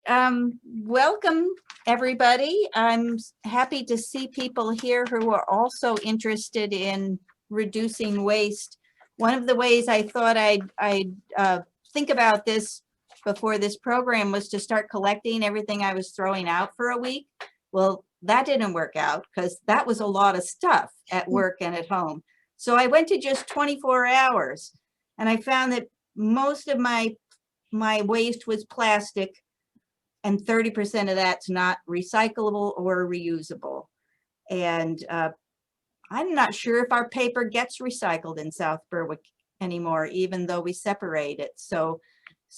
Welcome everybody. I'm happy to see people here who are also interested in reducing waste. One of the ways I thought I'd think about this before this program was to start collecting everything I was throwing out for a week. Well, that didn't work out because that was a lot of stuff at work and at home. So I went to just 24 hours and I found that most of my waste was plastic, and 30% of that's not recyclable or reusable. And I'm not sure if our paper gets recycled in South Berwick anymore, even though we separate it. So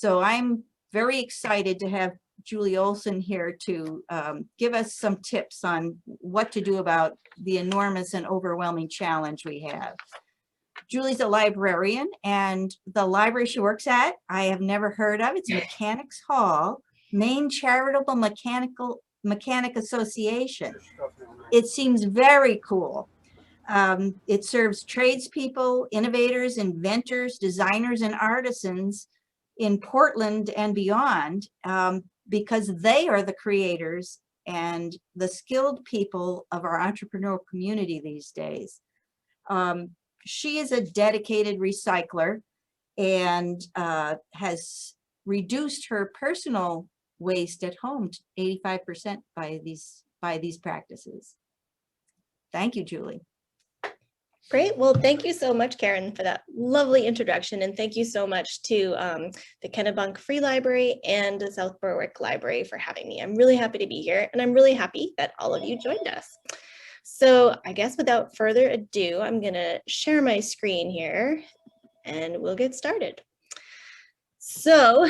I'm very excited to have Julie Olson here to give us some tips on what to do about the enormous and overwhelming challenge we have. Julie's a librarian, and the library she works at, I have never heard of. It's Mechanics Hall, Maine Charitable Mechanic Association. It seems very cool. It serves tradespeople, innovators, inventors, designers, and artisans in Portland and beyond, because they are the creators and the skilled people of our entrepreneurial community these days. She is a dedicated recycler and has reduced her personal waste at home to 85% by these practices. Thank you, Julie. Great. Well, thank you so much, Karen, for that lovely introduction. And thank you so much to the Kennebunk Free Library and the South Berwick Library for having me. I'm really happy to be here, and I'm really happy that all of you joined us. So I guess without further ado, I'm going to share my screen here and we'll get started. So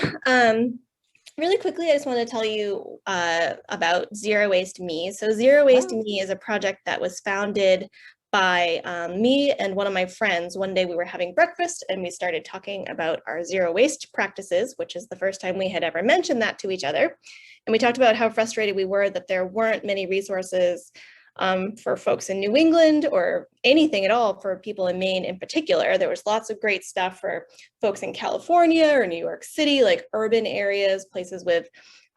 really quickly, I just want to tell you about ZeroWasteME. So ZeroWasteME is a project that was founded by me and one of my friends. One day we were having breakfast and we started talking about our zero waste practices, which is the first time we had ever mentioned that to each other. And we talked about how frustrated we were that there weren't many resources for folks in New England or anything at all for people in Maine in particular. There was lots of great stuff for folks in California or New York City, like urban areas, places with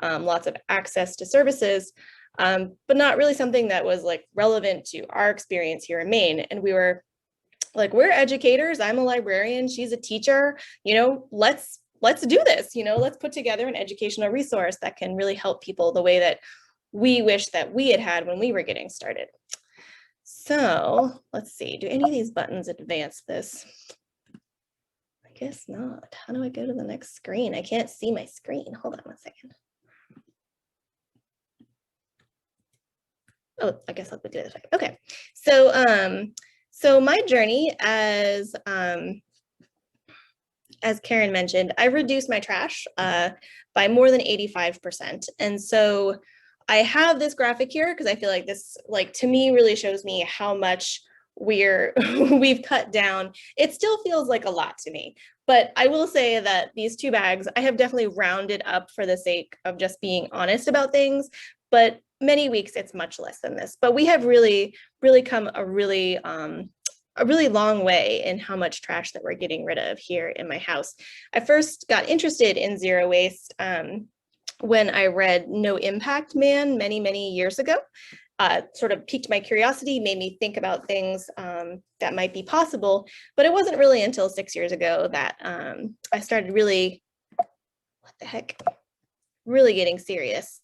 lots of access to services, but not really something that was like relevant to our experience here in Maine. And we were like, we're educators, I'm a librarian, she's a teacher, you know, let's do this, you know, let's put together an educational resource that can really help people the way that we wish that we had when we were getting started. So let's see, do any of these buttons advance this? I guess not. How do I go to the next screen? I can't see my screen. Hold on one second. Oh, I guess I'll do it this way. Okay, so my journey as Karen mentioned, I reduced my trash by more than 85%. And so I have this graphic here because I feel like this, like, to me, really shows me how much we've cut down. It still feels like a lot to me, but I will say that these 2 bags, I have definitely rounded up for the sake of just being honest about things, but many weeks it's much less than this. But we have really come a really long way in how much trash that we're getting rid of here in my house. I first got interested in zero waste when I read No Impact Man many years ago. Sort of piqued my curiosity, made me think about things that might be possible. But it wasn't really until 6 years ago that I started really getting serious.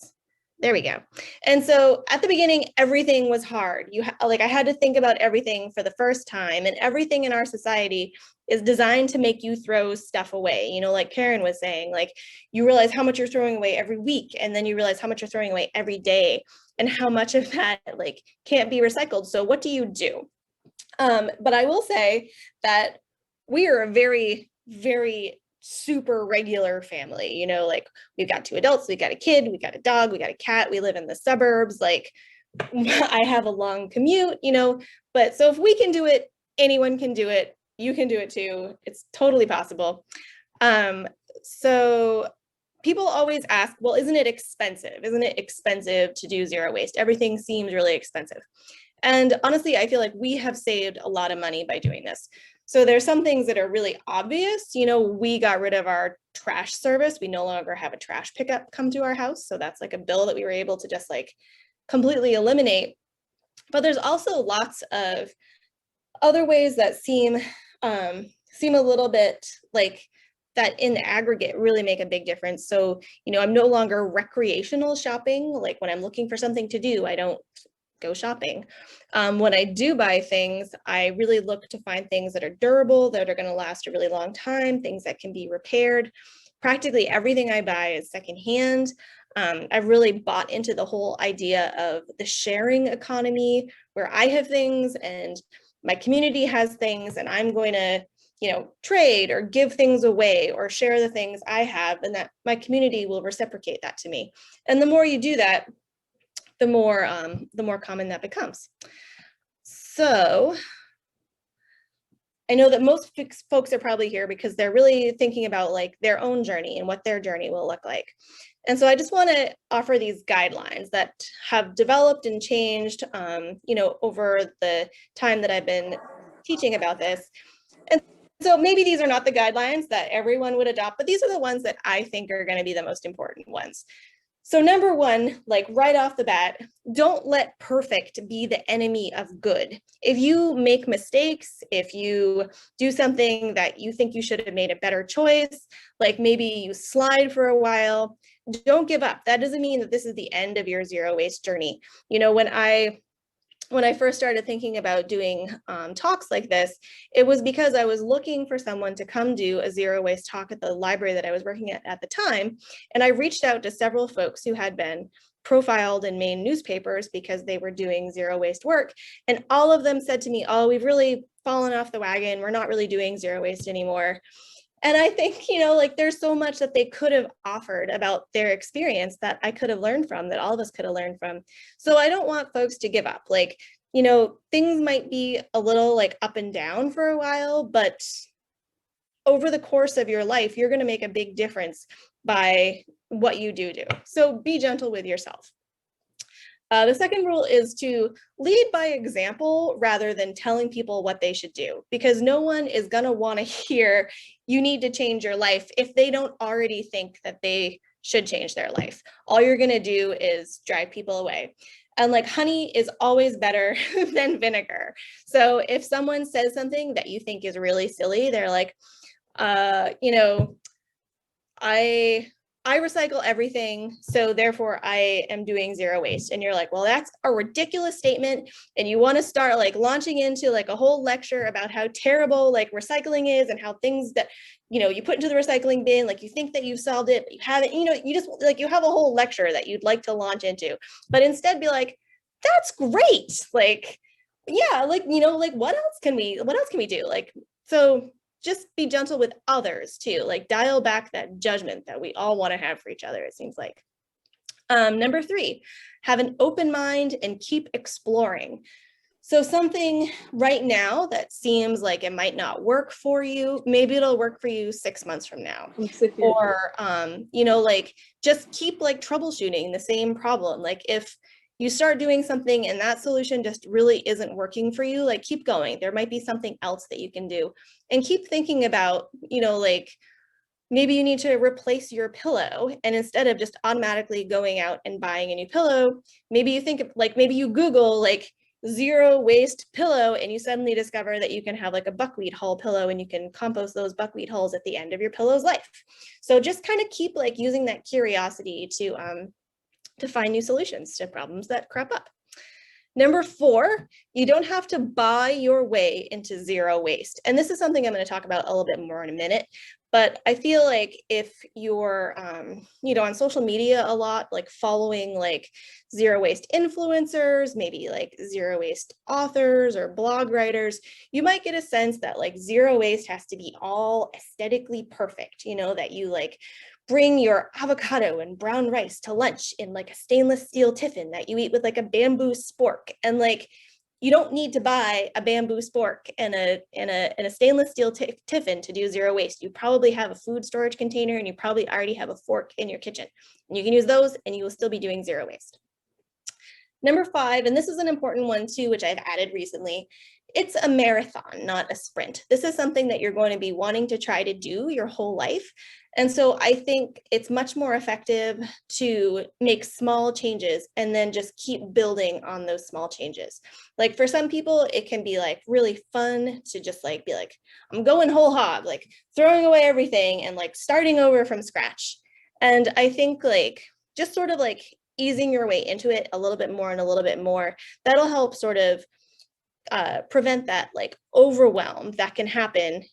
There we go. And so at the beginning, everything was hard. I had to think about everything for the first time, and everything in our society is designed to make you throw stuff away. You know, like Karen was saying, like, you realize how much you're throwing away every week, and then you realize how much you're throwing away every day, and how much of that like can't be recycled. So what do you do? But I will say that we are a very super regular family, you know, like we've got 2 adults, we got a kid, we got a dog, we got a cat, we live in the suburbs, like I have a long commute, you know, but so if we can do it, anyone can do it, you can do it too, it's totally possible. So people always ask, well, isn't it expensive? Isn't it expensive to do zero waste? Everything seems really expensive. And honestly, I feel like we have saved a lot of money by doing this. So there's some things that are really obvious. You know, we got rid of our trash service. We no longer have a trash pickup come to our house. So that's like a bill that we were able to just like completely eliminate. But there's also lots of other ways that seem a little bit like that in aggregate really make a big difference. So, you know, I'm no longer recreational shopping. Like when I'm looking for something to do, I don't go shopping. When I do buy things, I really look to find things that are durable, that are going to last a really long time, things that can be repaired. Practically everything I buy is secondhand. I've really bought into the whole idea of the sharing economy, where I have things and my community has things, and I'm going to, you know, trade or give things away or share the things I have, and that my community will reciprocate that to me. And the more you do that, the more common that becomes. So I know that most folks are probably here because they're really thinking about like their own journey and what their journey will look like. And so I just want to offer these guidelines that have developed and changed, you know, over the time that I've been teaching about this. And so maybe these are not the guidelines that everyone would adopt, but these are the ones that I think are going to be the most important ones. So number one, like right off the bat, don't let perfect be the enemy of good. If you make mistakes, if you do something that you think you should have made a better choice, like maybe you slide for a while, don't give up. That doesn't mean that this is the end of your zero waste journey. You know, when I first started thinking about doing talks like this, it was because I was looking for someone to come do a zero waste talk at the library that I was working at the time. And I reached out to several folks who had been profiled in main newspapers because they were doing zero waste work. And all of them said to me, oh, we've really fallen off the wagon. We're not really doing zero waste anymore. And I think, you know, like there's so much that they could have offered about their experience that I could have learned from, that all of us could have learned from. So I don't want folks to give up. Like, you know, things might be a little like up and down for a while, but over the course of your life, you're going to make a big difference by what you do. So be gentle with yourself. The second rule is to lead by example rather than telling people what they should do, because no one is going to want to hear you need to change your life if they don't already think that they should change their life. All you're going to do is drive people away. And like honey is always better than vinegar. So if someone says something that you think is really silly, they're like, you know, I recycle everything, so therefore I am doing zero waste. And you're like, well, that's a ridiculous statement. And you want to start like launching into like a whole lecture about how terrible like recycling is and how things that, you know, you put into the recycling bin, like you think that you've solved it, but you haven't, you know, you just like, you have a whole lecture that you'd like to launch into, but instead be like, that's great. Like, yeah, like, you know, like what else can we do? Like, so just be gentle with others too, like dial back that judgment that we all want to have for each other, it seems like. Number 3, have an open mind and keep exploring. So something right now that seems like it might not work for you, maybe it'll work for you 6 months from now. Or, you know, like just keep like troubleshooting the same problem. Like if you start doing something and that solution just really isn't working for you, like keep going. There might be something else that you can do, and keep thinking about, you know, like maybe you need to replace your pillow, and instead of just automatically going out and buying a new pillow, maybe you think like, maybe you Google like zero waste pillow and you suddenly discover that you can have like a buckwheat hull pillow and you can compost those buckwheat hulls at the end of your pillow's life. So just kind of keep like using that curiosity to find new solutions to problems that crop up. Number 4, you don't have to buy your way into zero waste. And this is something I'm going to talk about a little bit more in a minute. But I feel like if you're, you know, on social media a lot, like following like zero waste influencers, maybe like zero waste authors or blog writers, you might get a sense that like zero waste has to be all aesthetically perfect, you know, that you like bring your avocado and brown rice to lunch in like a stainless steel tiffin that you eat with like a bamboo spork. And like, you don't need to buy a bamboo spork and a stainless steel tiffin to do zero waste. You probably have a food storage container and you probably already have a fork in your kitchen. And you can use those and you will still be doing zero waste. Number 5, and this is an important one too, which I've added recently, it's a marathon, not a sprint. This is something that you're going to be wanting to try to do your whole life. And so I think it's much more effective to make small changes and then just keep building on those small changes. Like for some people, it can be like really fun to just like be like, I'm going whole hog, like throwing away everything and like starting over from scratch. And I think like just sort of like easing your way into it a little bit more and a little bit more, that'll help sort of prevent that like overwhelm that can happen,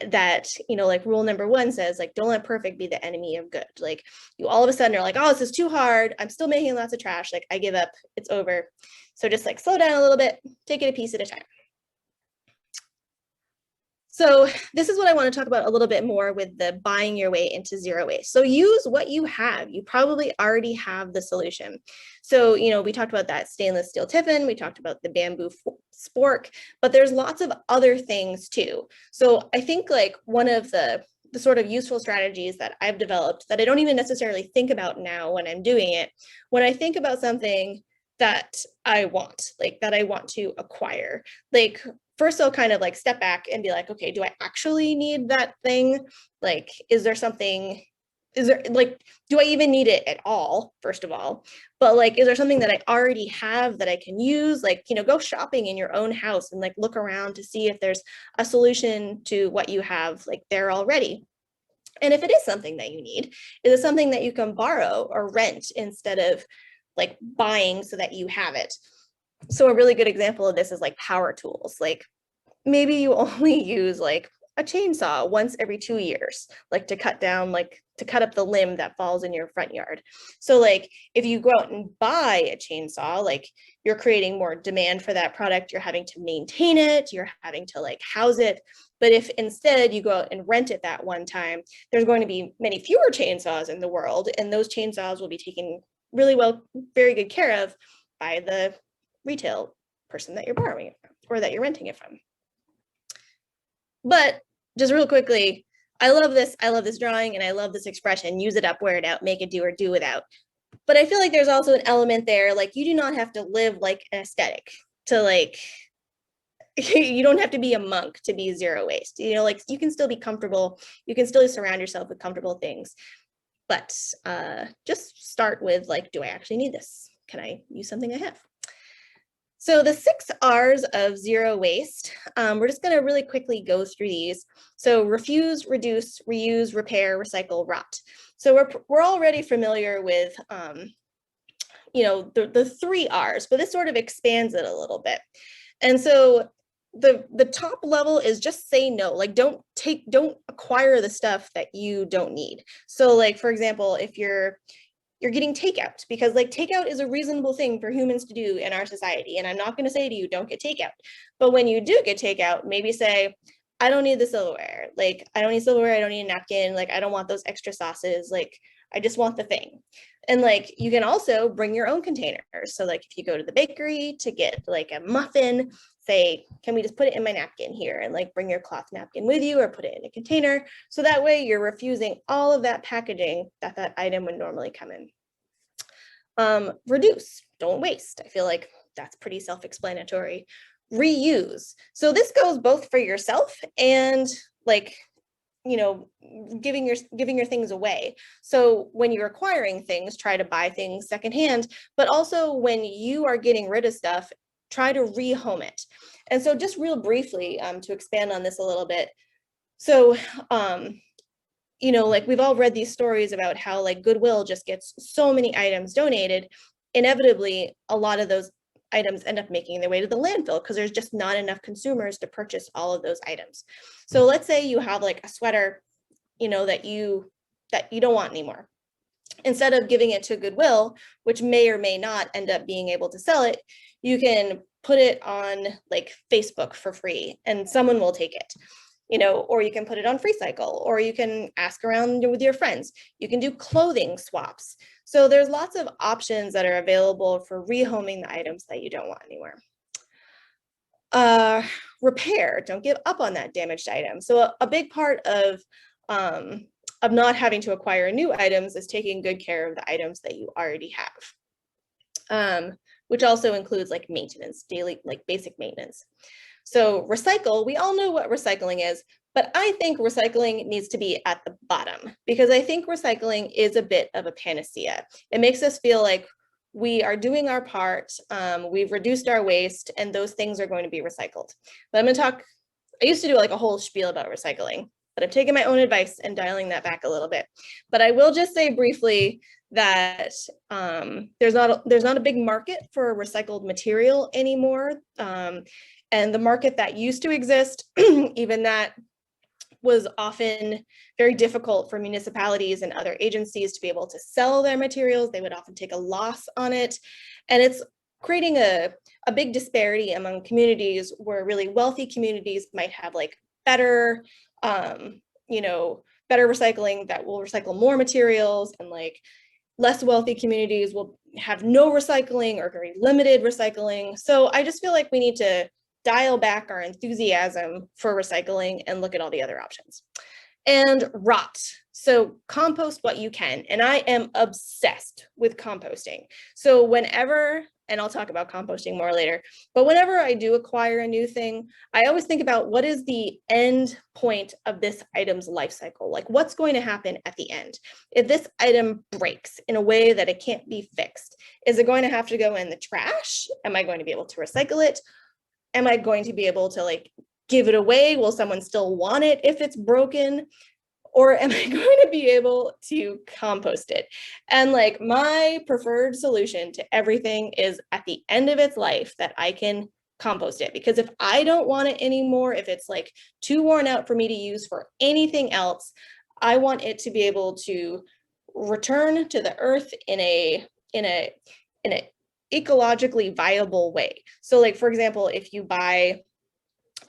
that, you know, like rule number 1 says, like, don't let perfect be the enemy of good. Like you all of a sudden are like, oh, this is too hard. I'm still making lots of trash. Like I give up, it's over. So just like slow down a little bit, take it a piece at a time. So this is what I want to talk about a little bit more with the buying your way into zero waste. So use what you have. You probably already have the solution. So, you know, we talked about that stainless steel tiffin, we talked about the bamboo spork, but there's lots of other things too. So I think like one of the sort of useful strategies that I've developed that I don't even necessarily think about now when I'm doing it, when I think about something that I want, like that I want to acquire, like first I'll kind of like step back and be like, okay, do I actually need that thing? Like, is there something, is there like, do I even need it at all, first of all? But like, is there something that I already have that I can use? Like, you know, go shopping in your own house and like look around to see if there's a solution to what you have like there already. And if it is something that you need, is it something that you can borrow or rent instead of like buying so that you have it? So a really good example of this is like power tools. Like maybe you only use like a chainsaw once every 2 years, like to cut down, like to cut up the limb that falls in your front yard. So like if you go out and buy a chainsaw, like you're creating more demand for that product, you're having to maintain it, you're having to like house it. But if instead you go out and rent it that one time, there's going to be many fewer chainsaws in the world, and those chainsaws will be taken really well, very good care of by the retail person that you're borrowing it from or that you're renting it from. But just real quickly, I love this drawing and I love this expression, use it up, wear it out, make it do or do without. But I feel like there's also an element there, like you do not have to live like an aesthetic to like, you don't have to be a monk to be zero waste. You know, like you can still be comfortable, you can still surround yourself with comfortable things. But just start with like, do I actually need this? Can I use something I have? So the 6 R's of zero waste, we're just going to really quickly go through these. So refuse, reduce, reuse, repair, recycle, rot. So we're already familiar with, you know, the 3 R's, but this sort of expands it a little bit. And so the top level is just say no, like don't acquire the stuff that you don't need. So like, for example, if you're getting takeout, because like takeout is a reasonable thing for humans to do in our society. And I'm not going to say to you, don't get takeout. But when you do get takeout, maybe say, I don't need the silverware. Like, I don't need silverware. I don't need a napkin. Like, I don't want those extra sauces. Like, I just want the thing. And like, you can also bring your own containers. So like, if you go to the bakery to get like a muffin, say, can we just put it in my napkin here, and like bring your cloth napkin with you or put it in a container. So that way you're refusing all of that packaging that item would normally come in. Reduce, don't waste. I feel like that's pretty self-explanatory. Reuse. So this goes both for yourself and like, you know, giving your things away. So when you're acquiring things, try to buy things secondhand, but also when you are getting rid of stuff, try to rehome it. And so just real briefly, to expand on this a little bit. So, you know, like we've all read these stories about how like Goodwill just gets so many items donated. Inevitably, a lot of those items end up making their way to the landfill because there's just not enough consumers to purchase all of those items. So let's say you have like a sweater, you know, that you don't want anymore. Instead of giving it to Goodwill, which may or may not end up being able to sell it, you can put it on like Facebook for free and someone will take it. You know, or you can put it on FreeCycle, or you can ask around with your friends. You can do clothing swaps. So there's lots of options that are available for rehoming the items that you don't want anymore. Repair, don't give up on that damaged item. So a big part of not having to acquire new items is taking good care of the items that you already have, which also includes like maintenance, daily, like basic maintenance. So recycle, we all know what recycling is, but I think recycling needs to be at the bottom because I think recycling is a bit of a panacea. It makes us feel like we are doing our part, we've reduced our waste, and those things are going to be recycled. But I'm going to talk, I used to do like a whole spiel about recycling, but I've taken my own advice and dialing that back a little bit. But I will just say briefly that there's not a big market for recycled material anymore. And the market that used to exist, even that was often very difficult for municipalities and other agencies to be able to sell their materials. They would often take a loss on it. And it's creating a big disparity among communities where really wealthy communities might have like better, better recycling that will recycle more materials, and like less wealthy communities will have no recycling or very limited recycling. So I just feel like we need to dial back our enthusiasm for recycling and look at all the other options. And rot. So compost what you can. And I am obsessed with composting. So whenever, and I'll talk about composting more later, but whenever I do acquire a new thing, I always think about what is the end point of this item's life cycle? Like what's going to happen at the end? If this item breaks in a way that it can't be fixed, is it going to have to go in the trash? Am I going to be able to recycle it? Am I going to be able to like give it away? Will someone still want it if it's broken? Or am I going to be able to compost it? And like my preferred solution to everything is at the end of its life that I can compost it. Because if I don't want it anymore, if it's like too worn out for me to use for anything else, I want it to be able to return to the earth in a ecologically viable way. So like, for example, if you buy,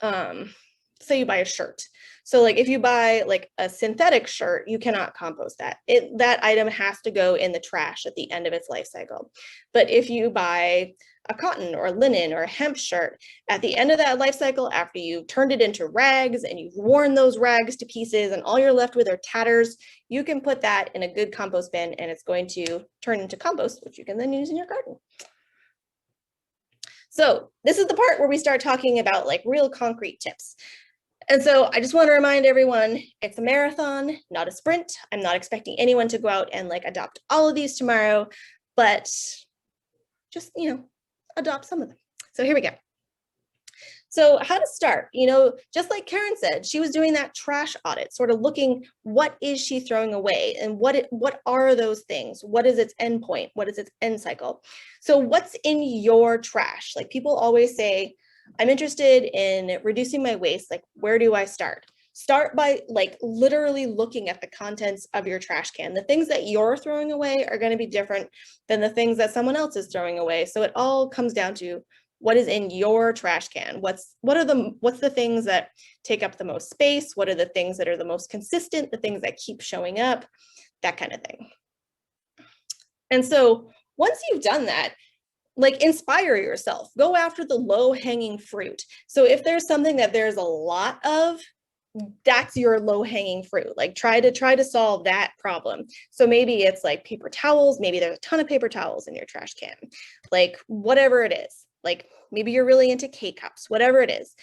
say you buy a shirt. So like if you buy like a synthetic shirt, you cannot compost that. That item has to go in the trash at the end of its life cycle. But if you buy a cotton or linen or a hemp shirt, at the end of that life cycle, after you've turned it into rags and you've worn those rags to pieces and all you're left with are tatters, you can put that in a good compost bin and it's going to turn into compost, which you can then use in your garden. So this is the part where we start talking about like real concrete tips. And so I just want to remind everyone, it's a marathon, not a sprint. I'm not expecting anyone to go out and like adopt all of these tomorrow, but just, adopt some of them. So here we go. So how to start, just like Karen said, she was doing that trash audit, sort of looking, what is she throwing away and what are those things? What is its end point? What is its end cycle? So what's in your trash? Like people always say, I'm interested in reducing my waste. Like, where do I start? Start by like literally looking at the contents of your trash can. The things that you're throwing away are going to be different than the things that someone else is throwing away. So it all comes down to what is in your trash can. What's the things that take up the most space? What are the things that are the most consistent? The things that keep showing up, that kind of thing. And so once you've done that, like inspire yourself, go after the low-hanging fruit. So if there's something that there's a lot of, that's your low-hanging fruit. Like try to solve that problem. So maybe it's like paper towels, maybe there's a ton of paper towels in your trash can, like whatever it is, like maybe you're really into K-cups, whatever it is.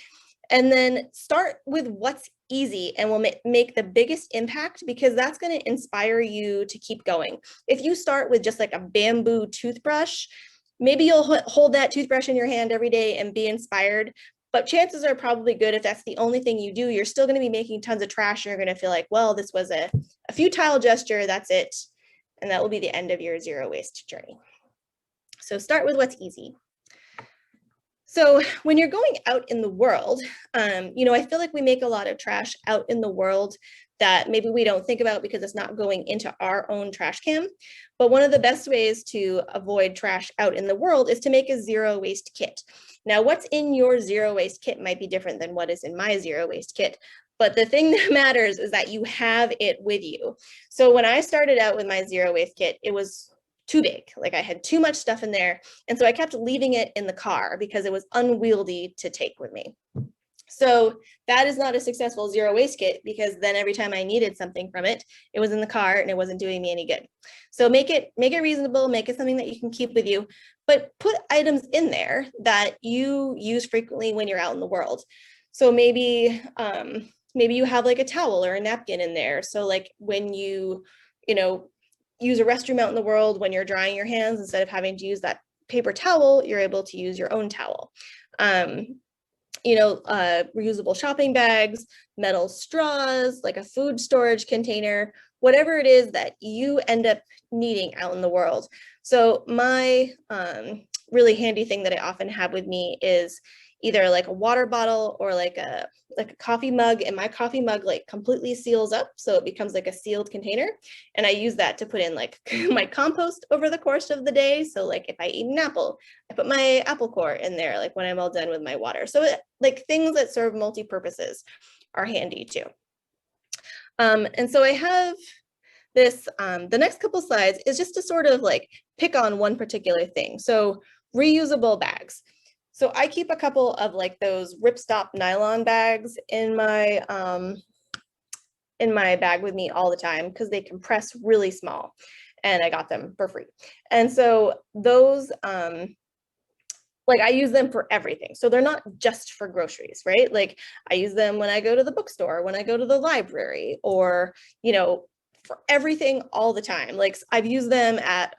And then start with what's easy and will make the biggest impact, because that's going to inspire you to keep going. If you start with just like a bamboo toothbrush, maybe you'll hold that toothbrush in your hand every day and be inspired, but chances are probably good if that's the only thing you do, you're still going to be making tons of trash. And you're going to feel like, well, this was a futile gesture, that's it. And that will be the end of your zero waste journey. So start with what's easy. So when you're going out in the world, I feel like we make a lot of trash out in the world that maybe we don't think about because it's not going into our own trash can. But one of the best ways to avoid trash out in the world is to make a zero waste kit. Now, what's in your zero waste kit might be different than what is in my zero waste kit. But the thing that matters is that you have it with you. So when I started out with my zero waste kit, it was too big. Like I had too much stuff in there. And so I kept leaving it in the car because it was unwieldy to take with me. So that is not a successful zero waste kit, because then every time I needed something from it, it was in the cart and it wasn't doing me any good. So make it reasonable, make it something that you can keep with you, but put items in there that you use frequently when you're out in the world. So maybe you have like a towel or a napkin in there. So like when you use a restroom out in the world, when you're drying your hands, instead of having to use that paper towel, you're able to use your own towel. Reusable shopping bags, metal straws, like a food storage container, whatever it is that you end up needing out in the world. So my really handy thing that I often have with me is either like a water bottle or like a coffee mug, and my coffee mug like completely seals up, so it becomes like a sealed container, and I use that to put in like my compost over the course of the day. So like if I eat an apple, I put my apple core in there like when I'm all done with my water. So like things that serve multi-purposes are handy too. And so I have this, the next couple slides is just to sort of like pick on one particular thing. So reusable bags. So I keep a couple of like those ripstop nylon bags in my bag with me all the time, because they compress really small, and I got them for free. And so those, like I use them for everything. So they're not just for groceries, right? Like I use them when I go to the bookstore, when I go to the library, or, for everything all the time. Like I've used them at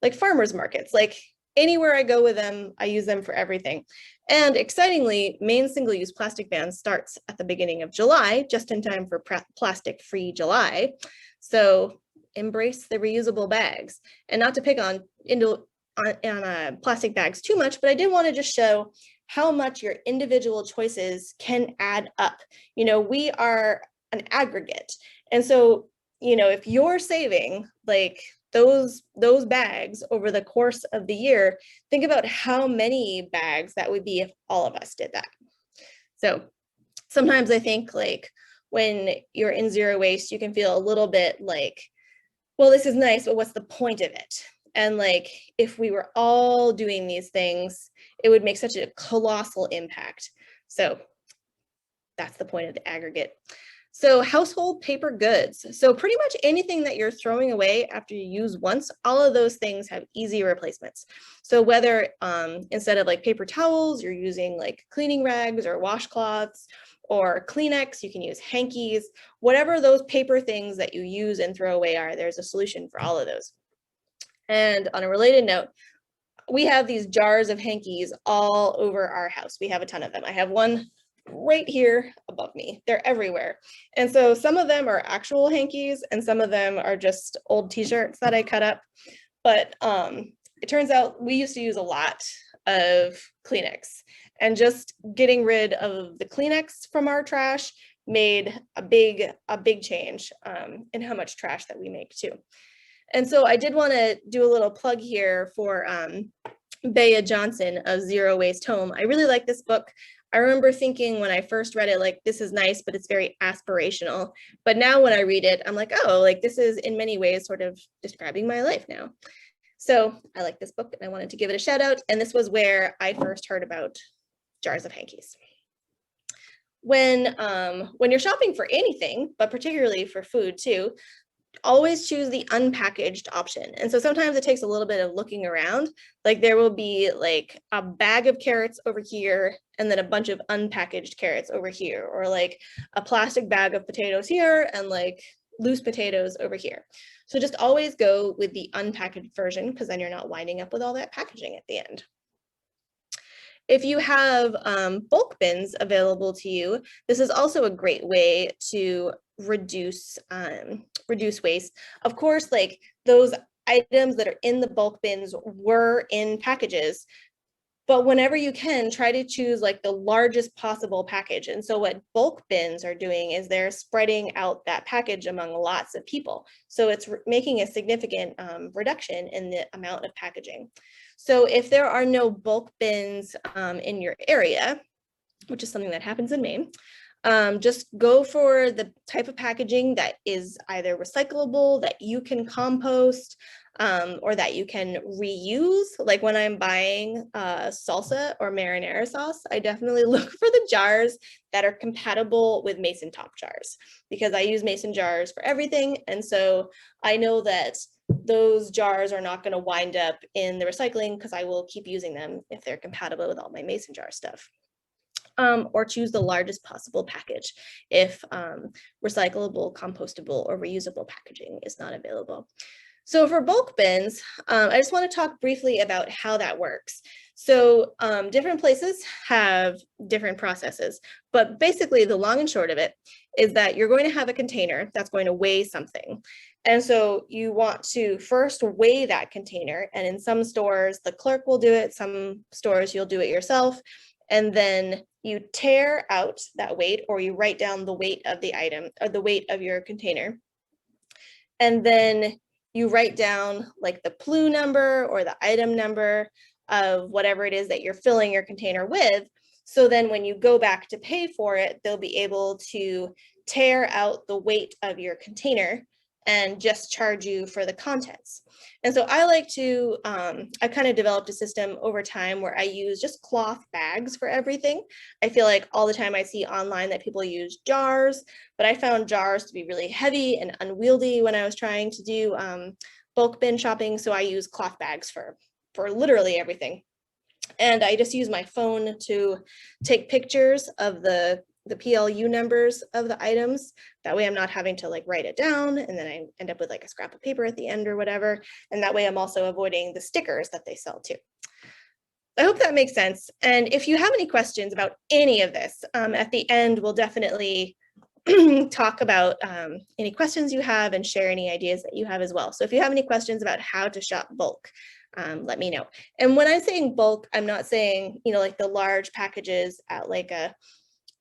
like farmers markets, like anywhere I go with them, I use them for everything. And excitingly, Maine single-use plastic ban starts at the beginning of July, just in time for plastic-free July. So embrace the reusable bags. And not to pick on plastic bags too much, but I did want to just show how much your individual choices can add up. We are an aggregate. And so, if you're saving like those bags over the course of the year, think about how many bags that would be if all of us did that. So sometimes I think like when you're in zero waste, you can feel a little bit like, well, this is nice, but what's the point of it? And like, if we were all doing these things, it would make such a colossal impact. So that's the point of the aggregate. So household paper goods. So pretty much anything that you're throwing away after you use once, all of those things have easy replacements. So whether instead of like paper towels, you're using like cleaning rags or washcloths or Kleenex, you can use hankies, whatever those paper things that you use and throw away are, there's a solution for all of those. And on a related note, we have these jars of hankies all over our house. We have a ton of them. I have one right here above me. They're everywhere. And so some of them are actual hankies and some of them are just old t-shirts that I cut up. But it turns out we used to use a lot of Kleenex, and just getting rid of the Kleenex from our trash made a big change in how much trash that we make too. And so I did want to do a little plug here for Bea Johnson of Zero Waste Home. I really like this book. I remember thinking when I first read it, like, this is nice, but it's very aspirational. But now when I read it, I'm like, oh, like this is in many ways sort of describing my life now. So I like this book and I wanted to give it a shout out. And this was where I first heard about jars of hankies. When you're shopping for anything, but particularly for food too, always choose the unpackaged option. And so sometimes it takes a little bit of looking around. Like there will be like a bag of carrots over here and then a bunch of unpackaged carrots over here, or like a plastic bag of potatoes here and like loose potatoes over here. So just always go with the unpackaged version, because then you're not winding up with all that packaging at the end. If you have bulk bins available to you, this is also a great way to reduce waste. Of course, like those items that are in the bulk bins were in packages, but whenever you can, try to choose like the largest possible package. And so what bulk bins are doing is they're spreading out that package among lots of people. So it's making a significant reduction in the amount of packaging. So if there are no bulk bins in your area, which is something that happens in Maine, Just go for the type of packaging that is either recyclable, that you can compost, or that you can reuse. Like when I'm buying salsa or marinara sauce, I definitely look for the jars that are compatible with mason top jars, because I use mason jars for everything. And so I know that those jars are not going to wind up in the recycling, because I will keep using them if they're compatible with all my mason jar stuff. Or choose the largest possible package if recyclable, compostable, or reusable packaging is not available. So for bulk bins, I just want to talk briefly about how that works. So different places have different processes, but basically the long and short of it is that you're going to have a container that's going to weigh something. And so you want to first weigh that container, and in some stores, the clerk will do it, some stores you'll do it yourself, and then you tear out that weight, or you write down the weight of the item or the weight of your container. And then you write down like the PLU number or the item number of whatever it is that you're filling your container with. So then when you go back to pay for it, they'll be able to tear out the weight of your container and just charge you for the contents. And so I like to, I kind of developed a system over time where I use just cloth bags for everything. I feel like all the time I see online that people use jars, but I found jars to be really heavy and unwieldy when I was trying to do bulk bin shopping. So I use cloth bags for literally everything. And I just use my phone to take pictures of the PLU numbers of the items. That way I'm not having to like write it down, and then I end up with like a scrap of paper at the end or whatever. And that way I'm also avoiding the stickers that they sell too. I hope that makes sense. And if you have any questions about any of this, at the end, we'll definitely talk about any questions you have and share any ideas that you have as well. So if you have any questions about how to shop bulk, let me know. And when I'm saying bulk, I'm not saying, you know, like the large packages at like a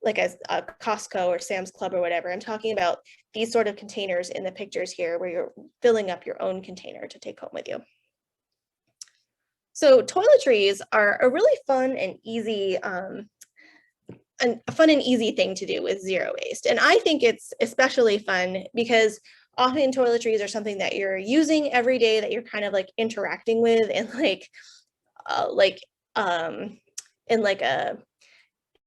Costco or Sam's Club or whatever. I'm talking about these sort of containers in the pictures here where you're filling up your own container to take home with you. So toiletries are a really fun and easy thing to do with zero waste. And I think it's especially fun because often toiletries are something that you're using every day, that you're kind of like interacting with, and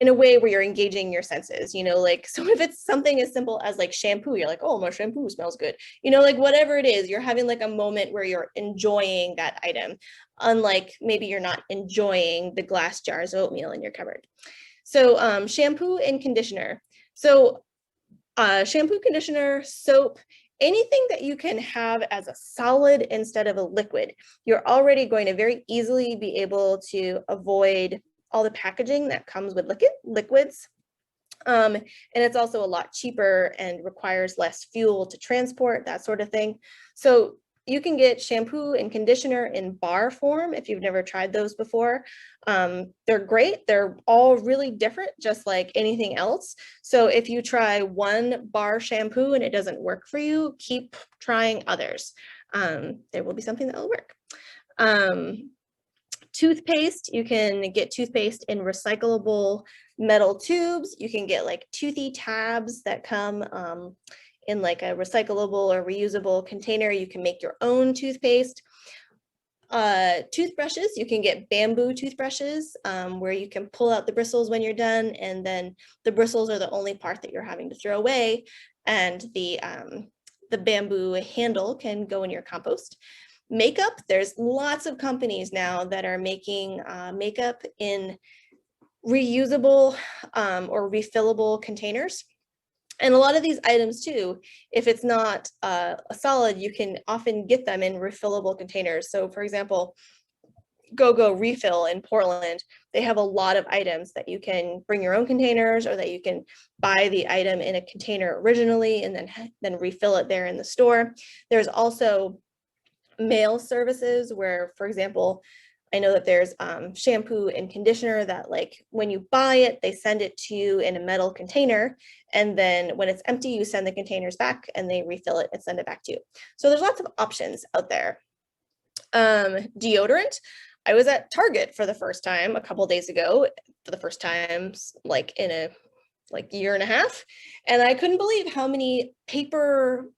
in a way where you're engaging your senses, you know, like, so if it's something as simple as like shampoo, you're like, oh, my shampoo smells good, you know, like whatever it is, you're having like a moment where you're enjoying that item, unlike maybe you're not enjoying the glass jars of oatmeal in your cupboard. So shampoo and conditioner. So shampoo, conditioner, soap, anything that you can have as a solid instead of a liquid, you're already going to very easily be able to avoid all the packaging that comes with liquids. And it's also a lot cheaper and requires less fuel to transport, that sort of thing. So you can get shampoo and conditioner in bar form if you've never tried those before. They're great. They're all really different, just like anything else. So if you try one bar shampoo and it doesn't work for you, keep trying others. There will be something that will work. Toothpaste, you can get toothpaste in recyclable metal tubes. You can get like toothy tabs that come in like a recyclable or reusable container. You can make your own toothpaste. Toothbrushes, you can get bamboo toothbrushes where you can pull out the bristles when you're done, and then the bristles are the only part that you're having to throw away, and the bamboo handle can go in your compost. Makeup, there's lots of companies now that are making makeup in reusable or refillable containers. And a lot of these items too, if it's not a solid, you can often get them in refillable containers. So for example, Go Refill in Portland, they have a lot of items that you can bring your own containers, or that you can buy the item in a container originally and then refill it there in the store. There's also mail services where, for example, I know that there's shampoo and conditioner that, like, when you buy it, they send it to you in a metal container, and then when it's empty, you send the containers back and they refill it and send it back to you. So there's lots of options out there. Deodorant. I was at Target for the first time a couple days ago, for the first time, like in a like year and a half, and I couldn't believe how many paper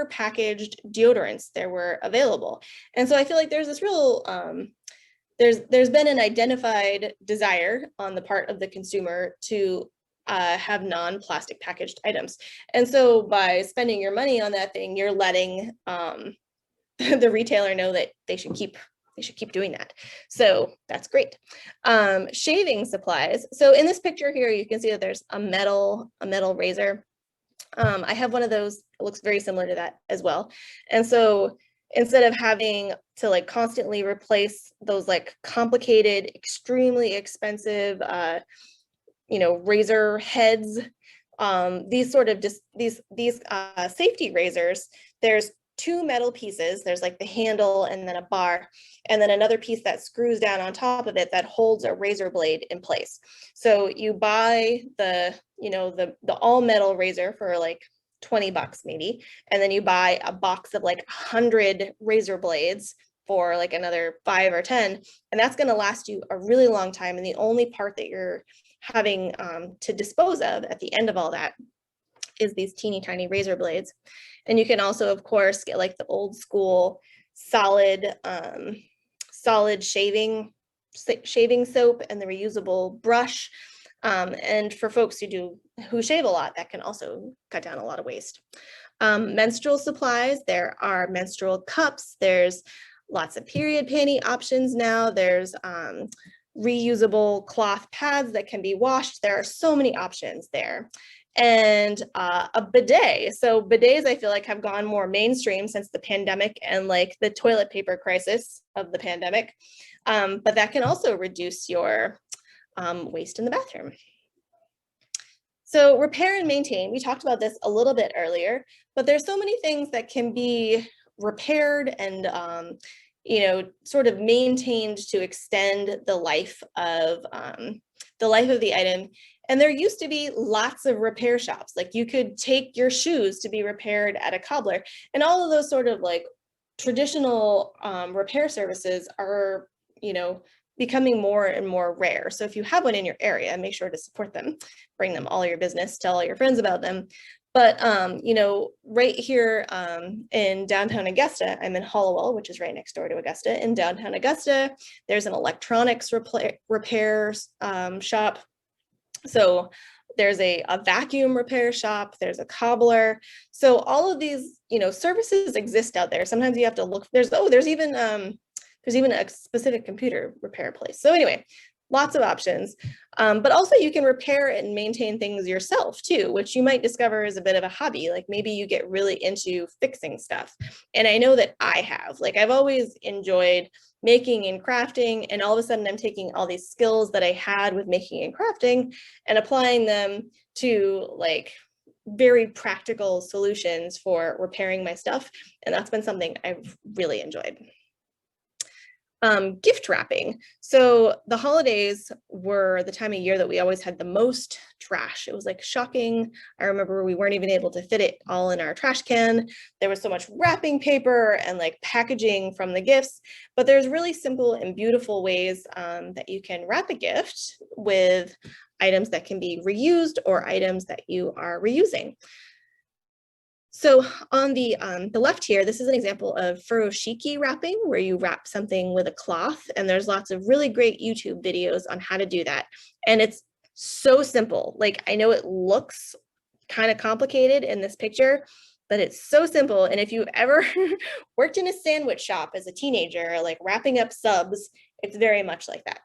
packaged deodorants there were available. And so I feel like there's this real there's been an identified desire on the part of the consumer to have non-plastic packaged items. And so by spending your money on that thing, you're letting the retailer know that they should keep doing that. So that's great. Shaving supplies. So in this picture here, you can see that there's a metal razor. I have one of those. It looks very similar to that as well. And so instead of having to like constantly replace those like complicated, extremely expensive, razor heads, these sort of just these safety razors, there's two metal pieces. There's like the handle and then a bar, and then another piece that screws down on top of it that holds a razor blade in place. So you buy the all metal razor for like $20 maybe, and then you buy a box of like 100 razor blades for like another 5 or 10, and that's going to last you a really long time. And the only part that you're having to dispose of at the end of all that is these teeny tiny razor blades. And you can also, of course, get like the old school solid shaving soap and the reusable brush. And for folks who shave a lot, that can also cut down a lot of waste. Menstrual supplies, there are menstrual cups, there's lots of period panty options now, there's reusable cloth pads that can be washed. There are so many options there. And a bidet. So bidets, I feel like, have gone more mainstream since the pandemic and like the toilet paper crisis of the pandemic. But that can also reduce your waste in the bathroom. So repair and maintain, we talked about this a little bit earlier, but there's so many things that can be repaired and sort of maintained to extend the life of the item. And there used to be lots of repair shops. Like you could take your shoes to be repaired at a cobbler, and all of those sort of like traditional repair services are, becoming more and more rare. So if you have one in your area, make sure to support them, bring them all your business, tell all your friends about them. But, right here in downtown Augusta, I'm in Hollowell, which is right next door to Augusta. In downtown Augusta, there's an electronics repair shop. So there's a vacuum repair shop, there's a cobbler. So all of these, services exist out there. Sometimes you have to look, there's even a specific computer repair place. So anyway, lots of options, but also you can repair and maintain things yourself too, which you might discover is a bit of a hobby. Like maybe you get really into fixing stuff. And I know that I have, like, I've always enjoyed making and crafting, and all of a sudden I'm taking all these skills that I had with making and crafting and applying them to like very practical solutions for repairing my stuff. And that's been something I've really enjoyed. Gift wrapping. So the holidays were the time of year that we always had the most trash. It was like shocking. I remember we weren't even able to fit it all in our trash can. There was so much wrapping paper and like packaging from the gifts, but there's really simple and beautiful ways that you can wrap a gift with items that can be reused or items that you are reusing. So on the left here, this is an example of furoshiki wrapping, where you wrap something with a cloth, and there's lots of really great YouTube videos on how to do that. And it's so simple. Like, I know it looks kind of complicated in this picture, but it's so simple. And if you've ever worked in a sandwich shop as a teenager, like wrapping up subs, it's very much like that.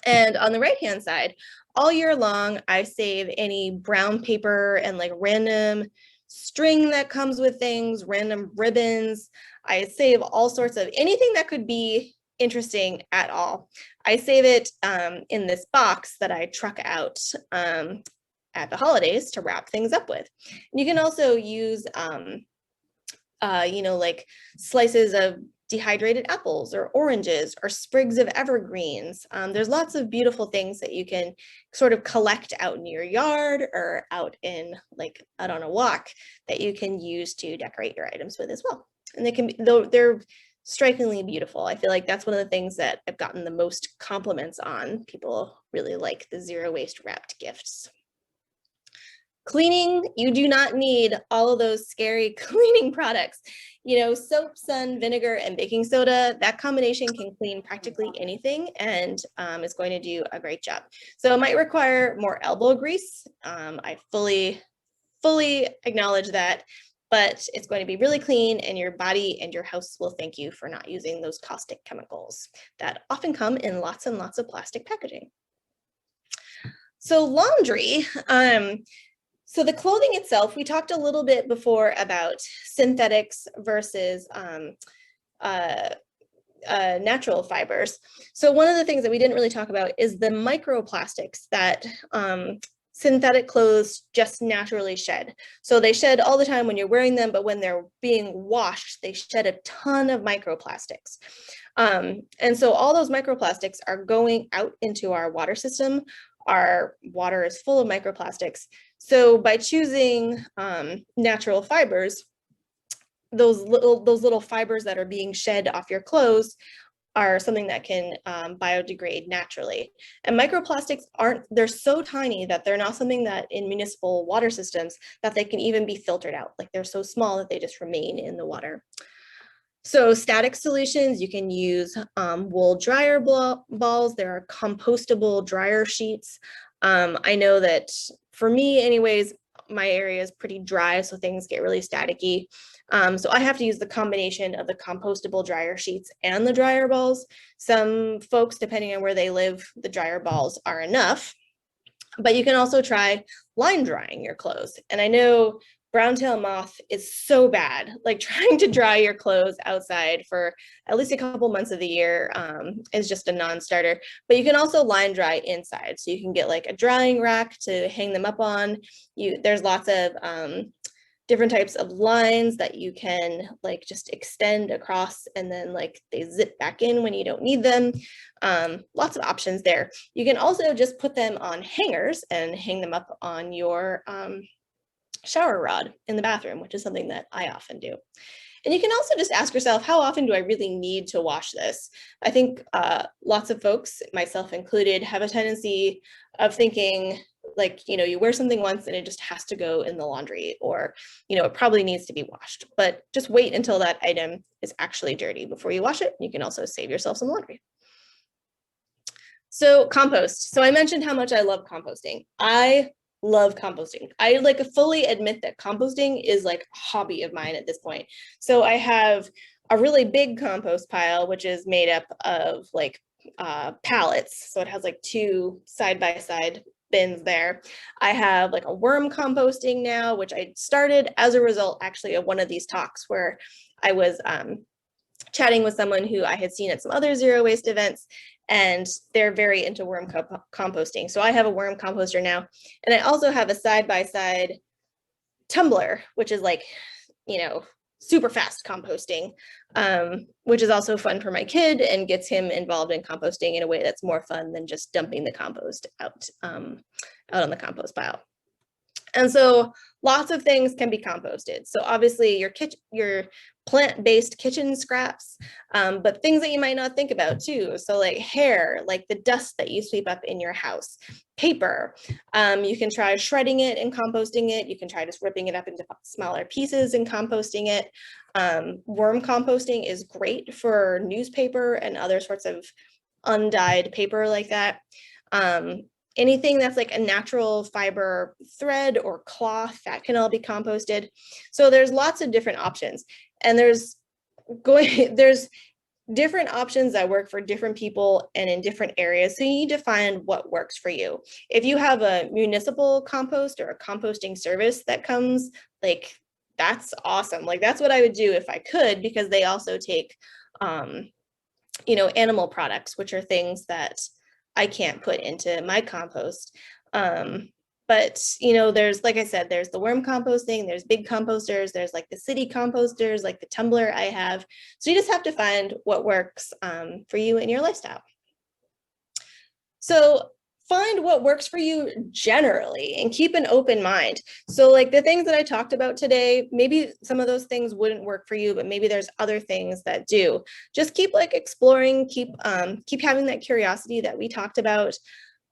And on the right-hand side, all year long, I save any brown paper and like random string that comes with things, random ribbons. I save all sorts of anything that could be interesting at all. I save it in this box that I truck out at the holidays to wrap things up with. And you can also use, like slices of dehydrated apples or oranges or sprigs of evergreens. There's lots of beautiful things that you can sort of collect out in your yard or out on a walk that you can use to decorate your items with as well. And they can be, though they're strikingly beautiful. I feel like that's one of the things that I've gotten the most compliments on. People really like the zero waste wrapped gifts. Cleaning, you do not need all of those scary cleaning products. You know, soap, sun, vinegar, and baking soda, that combination can clean practically anything and is going to do a great job. So it might require more elbow grease. I fully acknowledge that, but it's going to be really clean and your body and your house will thank you for not using those caustic chemicals that often come in lots and lots of plastic packaging. So laundry, so the clothing itself, we talked a little bit before about synthetics versus natural fibers. So one of the things that we didn't really talk about is the microplastics that synthetic clothes just naturally shed. So they shed all the time when you're wearing them, but when they're being washed, they shed a ton of microplastics. And so all those microplastics are going out into our water system. Our water is full of microplastics. So by choosing natural fibers, those little fibers that are being shed off your clothes are something that can biodegrade naturally. And microplastics they're so tiny that they're not something that in municipal water systems that they can even be filtered out. Like they're so small that they just remain in the water. So static solutions, you can use wool dryer balls. There are compostable dryer sheets. I know that for me anyways, my area is pretty dry, so things get really staticky. So I have to use the combination of the compostable dryer sheets and the dryer balls. Some folks, depending on where they live, the dryer balls are enough, but you can also try line drying your clothes. And I know brown-tail moth is so bad, like trying to dry your clothes outside for at least a couple months of the year is just a non-starter. But you can also line dry inside. So you can get like a drying rack to hang them up on. There's lots of different types of lines that you can like just extend across and then like they zip back in when you don't need them. Lots of options there. You can also just put them on hangers and hang them up on your shower rod in the bathroom, which is something that I often do. And you can also just ask yourself, how often do I really need to wash this? I think lots of folks, myself included, have a tendency of thinking like, you know, you wear something once and it just has to go in the laundry, or, you know, it probably needs to be washed, but just wait until that item is actually dirty before you wash it. You can also save yourself some laundry. So compost. So I mentioned how much I love composting. I love composting. I like fully admit that composting is like a hobby of mine at this point. So I have a really big compost pile, which is made up of like pallets. So it has like 2 side-by-side bins there. I have like a worm composting now, which I started as a result actually of one of these talks where I was chatting with someone who I had seen at some other zero waste events, and they're very into worm composting. So I have a worm composter now, and I also have a side-by-side tumbler, which is like, you know, super fast composting, which is also fun for my kid and gets him involved in composting in a way that's more fun than just dumping the compost out on the compost pile. And so lots of things can be composted. So obviously your plant-based kitchen scraps, but things that you might not think about too. So like hair, like the dust that you sweep up in your house, paper. You can try shredding it and composting it. You can try just ripping it up into smaller pieces and composting it. Worm composting is great for newspaper and other sorts of undyed paper like that. Anything that's like a natural fiber thread or cloth, that can all be composted. So there's lots of different options, and there's different options that work for different people and in different areas. So you need to find what works for you. If you have a municipal compost or a composting service that comes, like, that's awesome. Like that's what I would do if I could, because they also take, you know, animal products, which are things that I can't put into my compost. But, you know, there's, like I said, there's the worm composting, there's big composters, there's like the city composters, like the tumbler I have. So you just have to find what works for you in your lifestyle. So find what works for you generally and keep an open mind. So like the things that I talked about today, maybe some of those things wouldn't work for you, but maybe there's other things that do. Just keep like exploring, keep having that curiosity that we talked about.